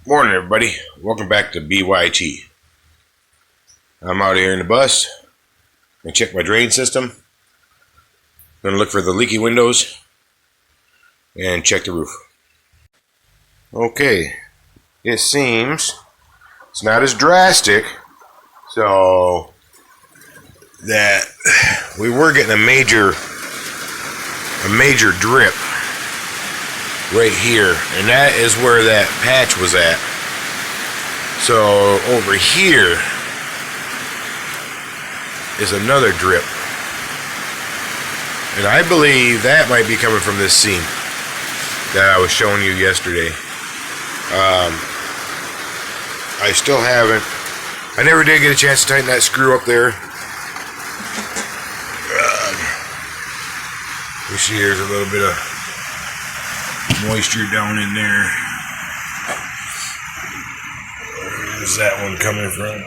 Morning, everybody. Welcome back to BYT. I'm out here in the bus. I check my drain system. Gonna look for the leaky windows and check the roof. Okay, it seems it's not as drastic, so that we were getting a major drip right here, and that is where that patch was at. So over here is another drip, and I believe that might be coming from this seam that I was showing you yesterday. I never did get a chance to tighten that screw up there. You see there's a little bit of moisture down in there. Where's that one coming from?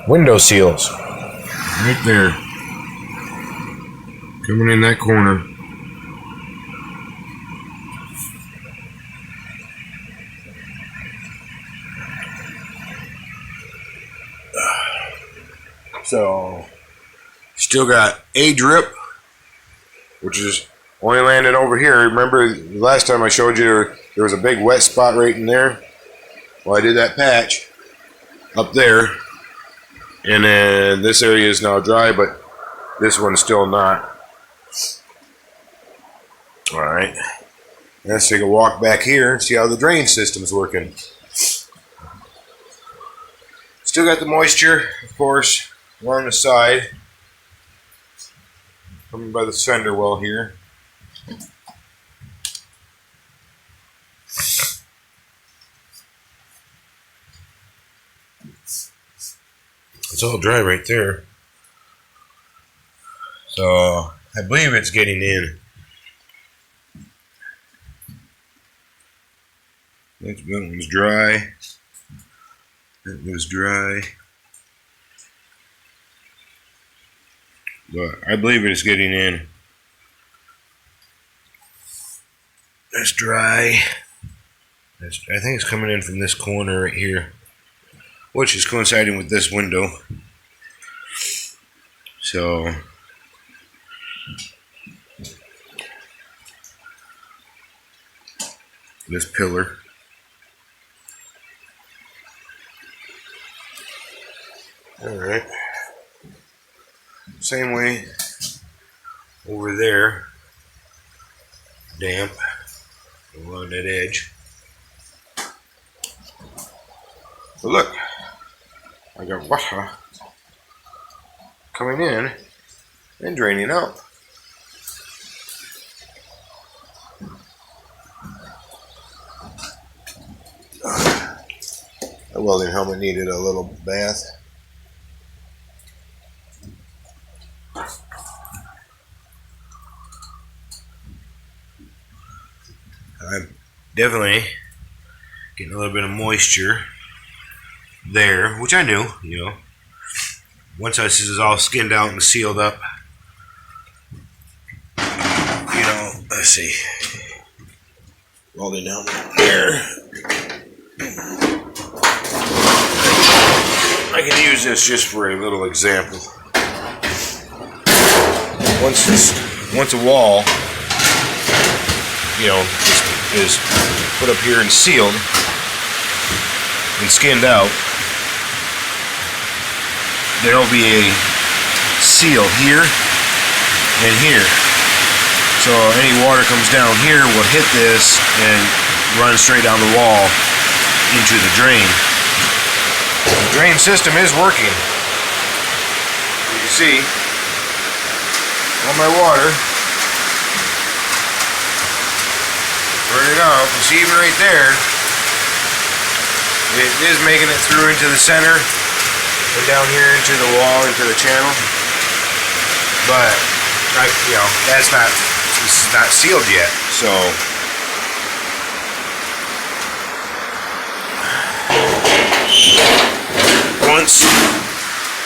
Window seals. Right there. Coming in that corner. So, still got a drip, which is only landing over here. Remember last time I showed you there was a big wet spot right in there? Well, I did that patch up there, and then this area is now dry, but this one's still not. Alright, let's take a walk back here and see how the drain system's working. Still got the moisture, of course, along the side. Coming by the fender well here. It's all dry right there. So I believe it's getting in. That one's dry. That was dry. But I believe it's getting in. That's dry. I think it's coming in from this corner right here, which is coinciding with this window. So this pillar. Alright. Same way over there, damp along that edge. But look, I got water coming in and draining out. The welding helmet needed a little bath. I'm definitely getting a little bit of moisture there, which I knew, once this is all skinned out and sealed up, let's see, welding down there. I can use this just for a little example. Once a wall, is put up here and sealed and skinned out, there'll be a seal here and here. So any water comes down here will hit this and run straight down the wall into the drain. The drain system is working. You can see all my water burning out. You see, even right there, it is making it through into the center and down here into the wall, into the channel. But it's not sealed yet. So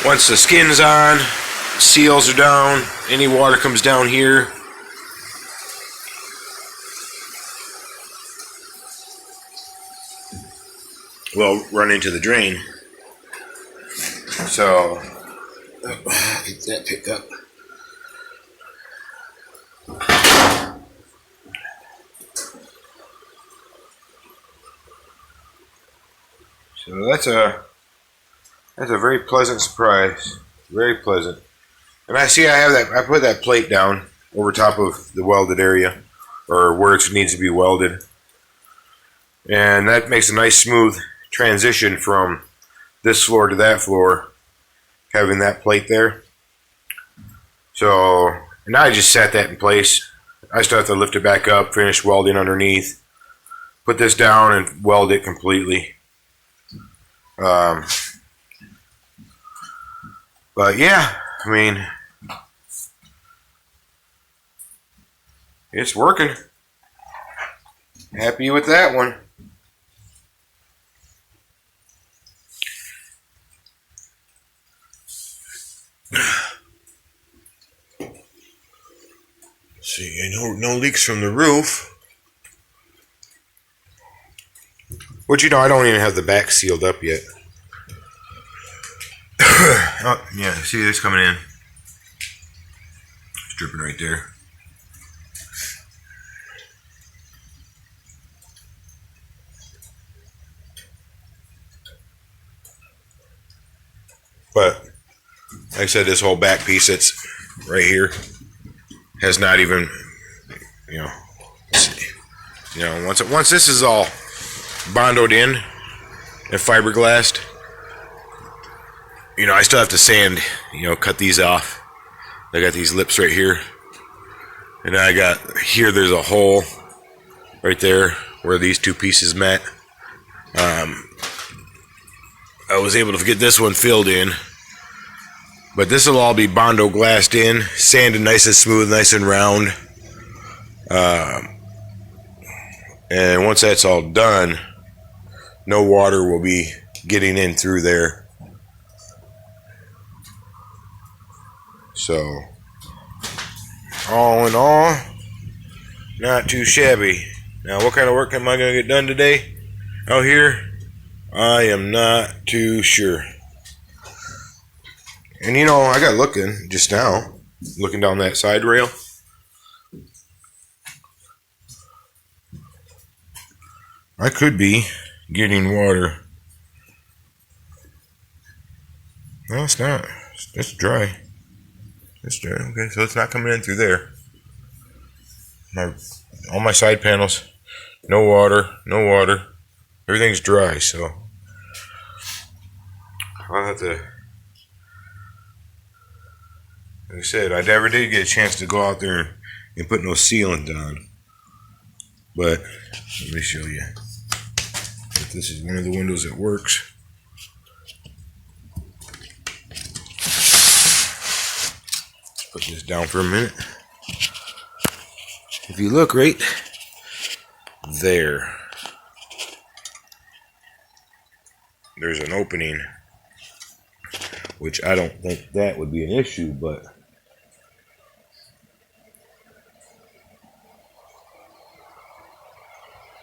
once the skin's on, seals are down, any water comes down here, will run into the drain. So get that picked up. So that's a very pleasant surprise. Very pleasant. And I have that. I put that plate down over top of the welded area, or where it needs to be welded, and that makes a nice smooth transition from this floor to that floor, having that plate there. So now I just set that in place. I still have to lift it back up, finish welding underneath, put this down, and weld it completely. But yeah, I mean, it's working. Happy with that one. See, no leaks from the roof. Which, you know, I don't even have the back sealed up yet. Oh, yeah, see this coming in. It's dripping right there. But, like I said, this whole back piece that's right here has not even, you know, once this is all bondoed in and fiberglassed, you know, I still have to sand, you know, cut these off. I got these lips right here, and I got here. There's a hole right there where these two pieces met. I was able to get this one filled in, but this will all be bondo glassed in, sanded nice and smooth, nice and round. And once that's all done, no water will be getting in through there. So, all in all, not too shabby. Now, what kind of work am I going to get done today out here? I am not too sure. And you know, I got looking just now, looking down that side rail. I could be getting water. No, it's not. It's dry. It's dry. Okay, so it's not coming in through there. All my side panels, no water, no water. Everything's dry, so I'll have to. Like I said, I never did get a chance to go out there and put no sealant on. But let me show you. If this is one of the windows that works. Let's put this down for a minute. If you look right there, there's an opening, which I don't think that would be an issue, but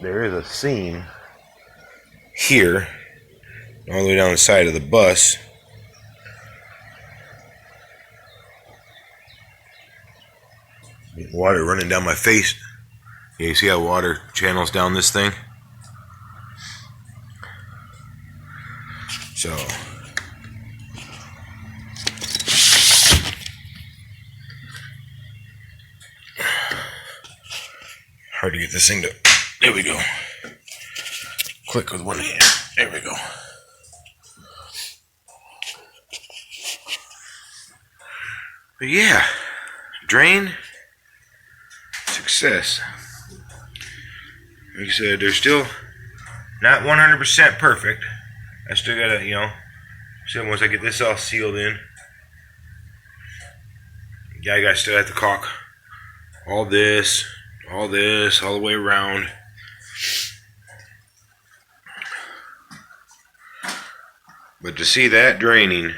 there is a seam here, all the way down the side of the bus. Water running down my face. Yeah, you see how water channels down this thing? So, hard to get this thing to, there we go. Click with one hand. There we go. But yeah, drain, success. Like I said, they're still not 100% perfect. I still gotta, you know, so once I get this all sealed in, yeah, I gotta still have to caulk all this, all the way around. But to see that draining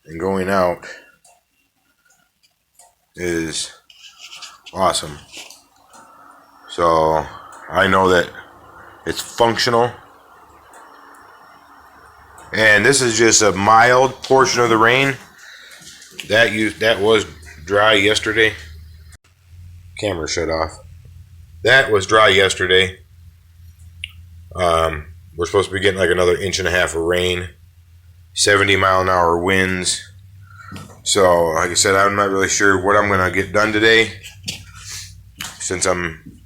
and going out is awesome. So I know that It's functional. And this is just a mild portion of the rain. That was dry yesterday. Camera shut off. That was dry yesterday. We're supposed to be getting like another 1.5 inches of rain. 70-mile-an-hour winds. So, like I said, I'm not really sure what I'm going to get done today. Since I'm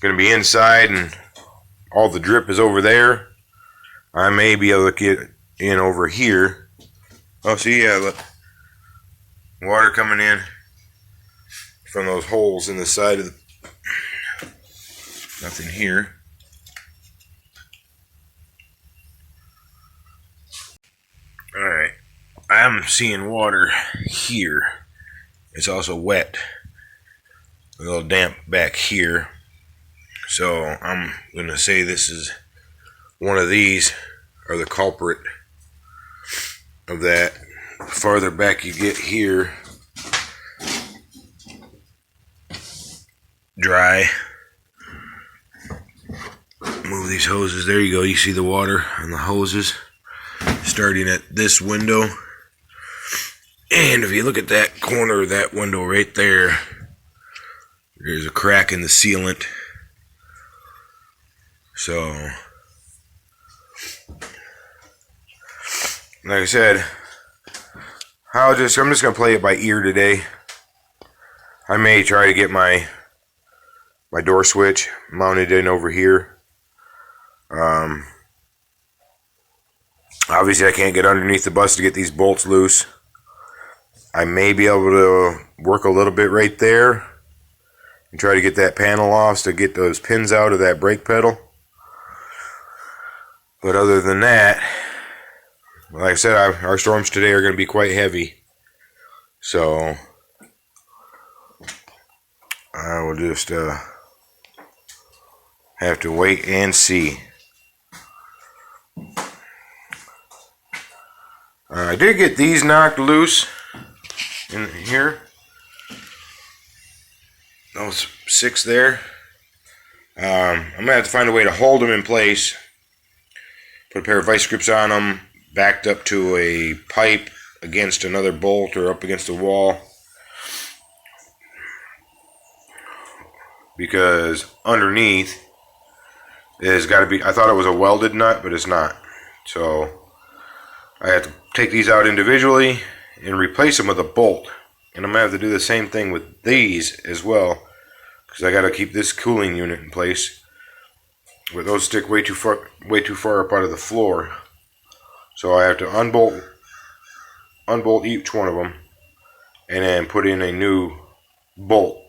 going to be inside and all the drip is over there, I may be able to get in over here. Oh, see, yeah, look. Water coming in from those holes in the side of the... Nothing here. Alright. I'm seeing water here. It's also wet. A little damp back here. So I'm going to say this is one of these are the culprit of that. The farther back you get here, dry. Move these hoses. There you go. You see the water on the hoses starting at this window. And if you look at that corner of that window right there, there's a crack in the sealant. So, like I said, I'm just gonna play it by ear today. I may try to get my door switch mounted in over here. Obviously I can't get underneath the bus to get these bolts loose. I may be able to work a little bit right there and try to get that panel off to get those pins out of that brake pedal. But other than that, like I said, our storms today are going to be quite heavy. So I will just have to wait and see. I did get these knocked loose in here. Those 6 there. I'm going to have to find a way to hold them in place. Put a pair of vice grips on them, backed up to a pipe against another bolt or up against the wall. Because underneath is got to be, I thought it was a welded nut, but it's not. So I have to take these out individually and replace them with a bolt. And I'm going to have to do the same thing with these as well, because I got to keep this cooling unit in place. But those stick way too far up out of the floor. So I have to unbolt each one of them and then put in a new bolt.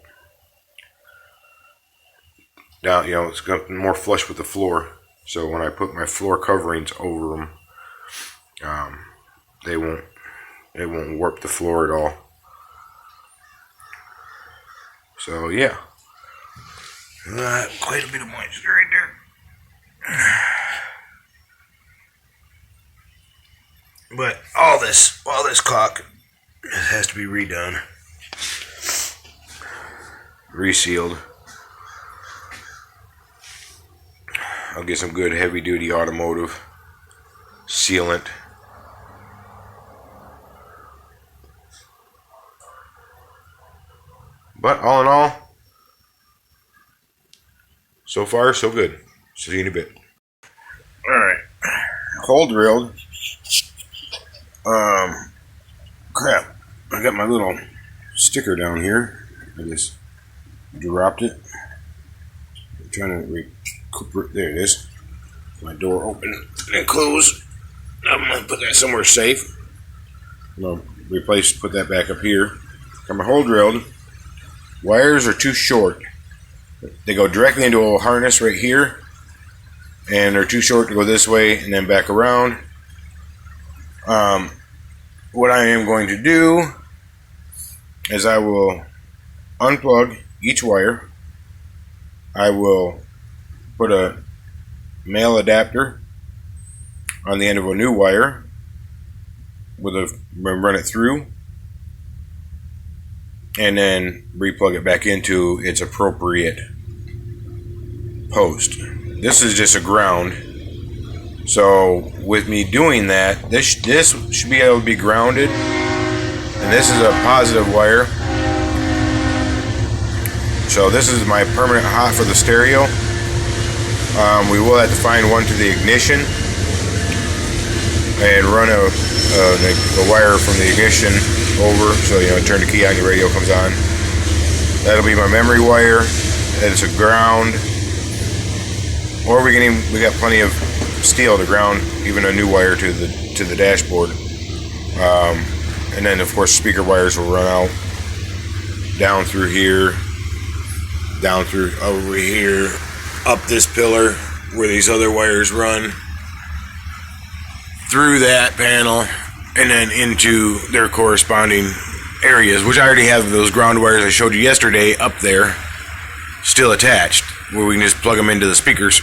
Down, it's going to be more flush with the floor. So when I put my floor coverings over them, they won't warp the floor at all. So yeah, quite a bit of moisture right there. But all this caulk has to be redone, resealed. I'll get some good heavy-duty automotive sealant. But all in all, so far so good. See you in a bit. Alright. Hole drilled. Crap. I got my little sticker down here. I just dropped it. I'm trying to recuperate. There it is. My door open and close. I'm going to put that somewhere safe. I'm going to put that back up here. Got my hole drilled. Wires are too short. They go directly into a harness right here, and they're too short to go this way and then back around. What I am going to do is I will unplug each wire. I will put a male adapter on the end of a new wire run it through, and then replug it back into its appropriate post. this is just a ground. So with me doing that, this should be able to be grounded, and this is a positive wire. So this is my permanent hot for the stereo. We will have to find one to the ignition and run a wire from the ignition over, so turn the key on, your radio comes on. That'll be my memory wire, and it's a ground. Or we got plenty of steel to ground even a new wire to the dashboard. And then of course speaker wires will run out down through here, down through over here, up this pillar where these other wires run, through that panel, and then into their corresponding areas, which I already have those ground wires I showed you yesterday up there still attached, where we can just plug them into the speakers,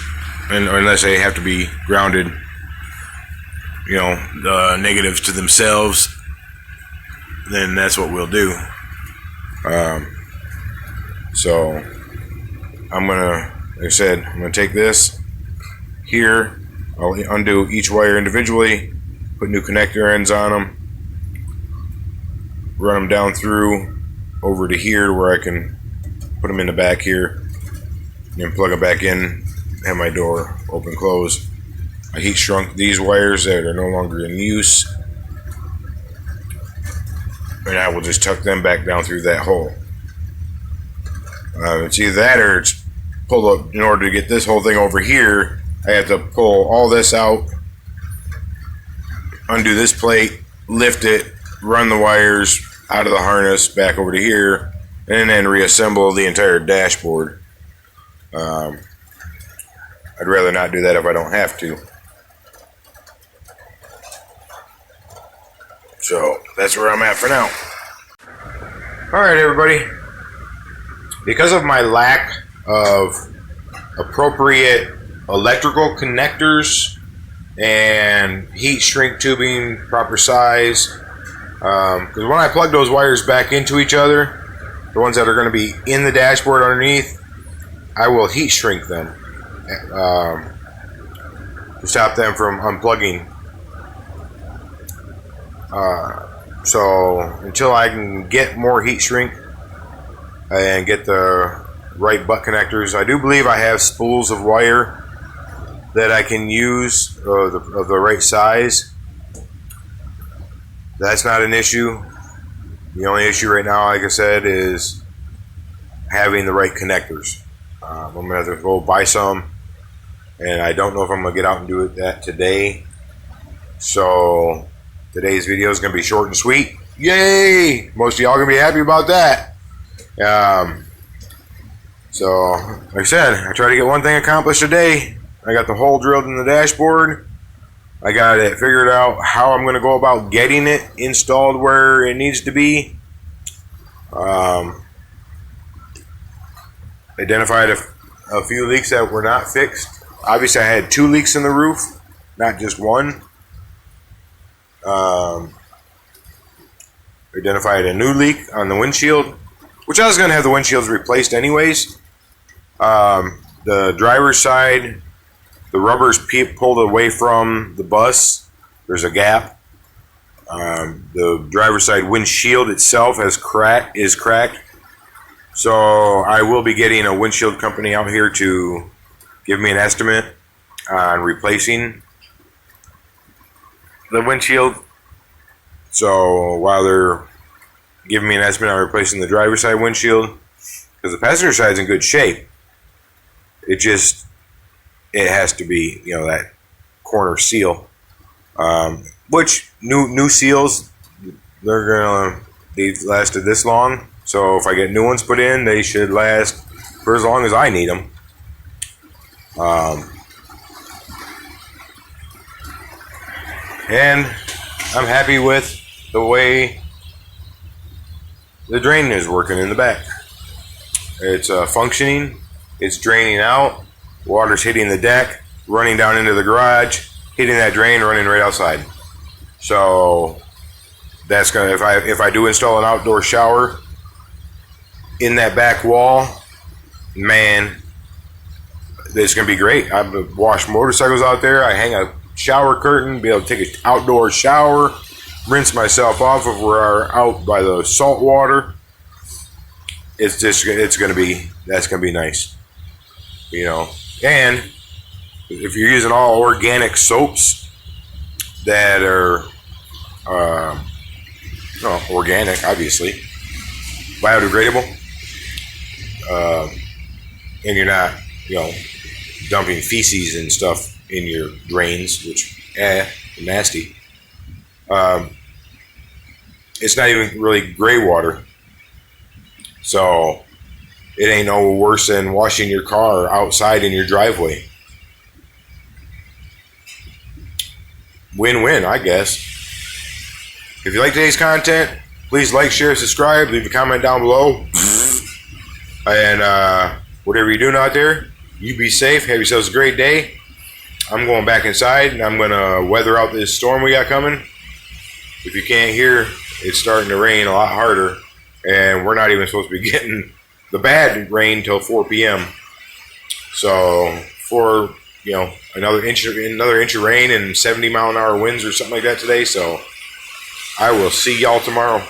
and unless they have to be grounded, the negatives to themselves, then that's what we'll do. So I'm gonna, like I said, I'm gonna take this here, I'll undo each wire individually, put new connector ends on them, run them down through over to here where I can put them in the back here, and then plug them back in, have my door open close. I heat shrunk these wires that are no longer in use, and I will just tuck them back down through that hole. It's either that or it's pulled up. In order to get this whole thing over here, I have to pull all this out, undo this plate, lift it, run the wires out of the harness back over to here, and then reassemble the entire dashboard. I'd rather not do that if I don't have to. So that's where I'm at for now. Alright everybody, because of my lack of appropriate electrical connectors and heat shrink tubing proper size, because when I plug those wires back into each other, the ones that are going to be in the dashboard underneath, I will heat shrink them to stop them from unplugging. So until I can get more heat shrink and get the right butt connectors, I do believe I have spools of wire that I can use of the right size. That's not an issue. The only issue right now, like I said, is having the right connectors. I'm going to have to go buy some, and I don't know if I'm going to get out and do that today. So today's video is going to be short and sweet. Yay! Most of y'all are going to be happy about that. So, like I said, I try to get one thing accomplished a day. I got the hole drilled in the dashboard. I got it figured out how I'm going to go about getting it installed where it needs to be. Identified a few leaks that were not fixed. Obviously, I had 2 leaks in the roof, not just one. Identified a new leak on the windshield, which I was going to have the windshields replaced anyways. The driver's side, the rubber's pulled away from the bus. There's a gap. The driver's side windshield itself is cracked. So I will be getting a windshield company out here to give me an estimate on replacing the windshield. So while they're giving me an estimate on replacing the driver's side windshield, because the passenger side's in good shape, it has to be, that corner seal, which new seals, they've lasted this long. So if I get new ones put in, they should last for as long as I need them. And I'm happy with the way the drain is working in the back. It's functioning. It's draining out. Water's hitting the deck, running down into the garage, hitting that drain, running right outside. So that's gonna, if I do install an outdoor shower in that back wall, man, it's going to be great. I wash motorcycles out there. I hang a shower curtain, be able to take an outdoor shower, rinse myself off if we're out by the salt water. It's going to be nice, you know. And if you're using all organic soaps that are organic, obviously, biodegradable, and you're not, you know, dumping feces and stuff in your drains, which nasty. It's not even really gray water, so it ain't no worse than washing your car outside in your driveway. Win-win, I guess. If you like today's content, please like, share, subscribe, leave a comment down below. And whatever you're doing out there, you be safe. Have yourselves a great day. I'm going back inside, and I'm going to weather out this storm we got coming. If you can't hear, it's starting to rain a lot harder, and we're not even supposed to be getting the bad rain till 4 p.m. So for, you know, another inch of rain and 70-mile-an-hour winds or something like that today. So I will see y'all tomorrow.